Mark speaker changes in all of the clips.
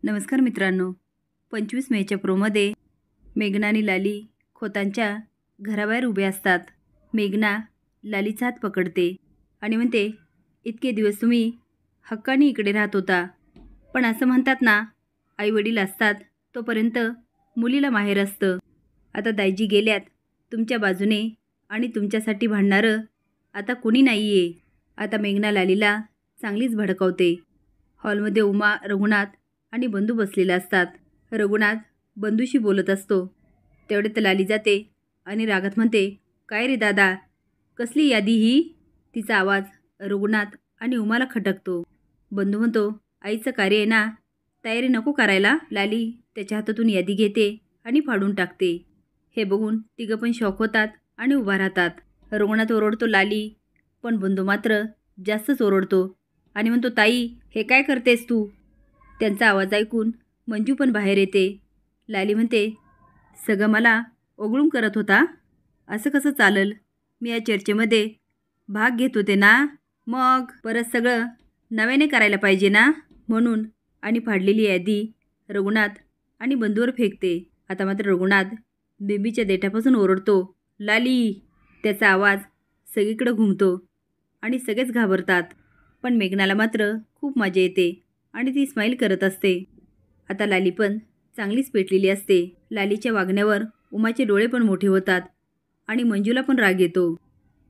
Speaker 1: नमस्कार मित्रांनो, 25 मेच्या प्रोमध्ये मेघना आणि लाली खोतांच्या घराबाहेर उभे असतात. मेघना लालीचा हात पकडते आणि म्हणते, इतके दिवस तुम्ही हक्काने इकडे राहत होता, पण असं म्हणतात ना, आई वडील असतात तोपर्यंत मुलीला माहेर असतं. आता दायजी गेल्यात तुमच्या बाजूने आणि तुमच्यासाठी भांडणारं आता कुणी नाही आहे. आता मेघना लालीला चांगलीच भडकवते. हॉलमध्ये उमा, रघुनाथ आणि बंधू बसलेले असतात. रघुनाथ बंधूशी बोलत असतो. तेवढ्यात लाली जाते आणि रागात म्हणते, काय रे दादा, कसली यादी ही? तिचा आवाज रघुनाथ आणि उमाला खटकतो. बंधू म्हणतो, आईचं कार्य आहे ना, तयारी नको करायला. लाली त्याच्या हातातून यादी घेते आणि फाडून टाकते. हे बघून तिघं पण शॉक होतात आणि उभा राहतात. रघुनाथ ओरडतो लाली, पण बंधू मात्र जास्तच ओरडतो आणि म्हणतो, ताई हे काय करतेस तू? त्यांचा आवाज ऐकून मंजू पण बाहेर येते. लाली म्हणते, सगळं मला ओघळून करत होता, असं कसं चालल? मी या चर्चेमध्ये भाग घेत होते ना, मग परत सगळं नव्याने करायला पाहिजे ना, म्हणून. आणि फाडलेली यादी रघुनाथ आणि बंधूवर फेकते. आता मात्र रघुनाथ बेबीच्या देठापासून ओरडतो, लाली. त्याचा आवाज सगळीकडे घुमतो आणि सगळेच घाबरतात. पण मेघनाला मात्र खूप मजा येते आणि ती स्माईल करत असते. आता लाली पण चांगलीच पेटलेली असते. लालीच्या वागण्यावर उमाचे डोळे पण मोठे होतात आणि मंजूला पण राग येतो.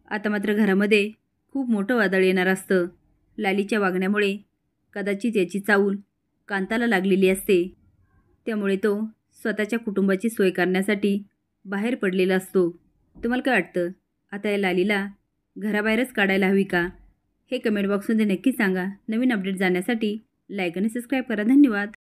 Speaker 1: आता मात्र घरामध्ये खूप मोठं वादळ येणार असतं. लालीच्या वागण्यामुळे कदाचित याची चाहूल कांताला लागलेली असते. त्यामुळे तो स्वतःच्या कुटुंबाची सोय करण्यासाठी बाहेर पडलेला असतो. तुम्हाला काय वाटतं? आता या लालीला घराबाहेरच काढायला हवी का? हे कमेंट बॉक्समध्ये नक्की सांगा. नवीन अपडेट जाण्यासाठी लाईक आणि सबस्क्राईब करा. धन्यवाद.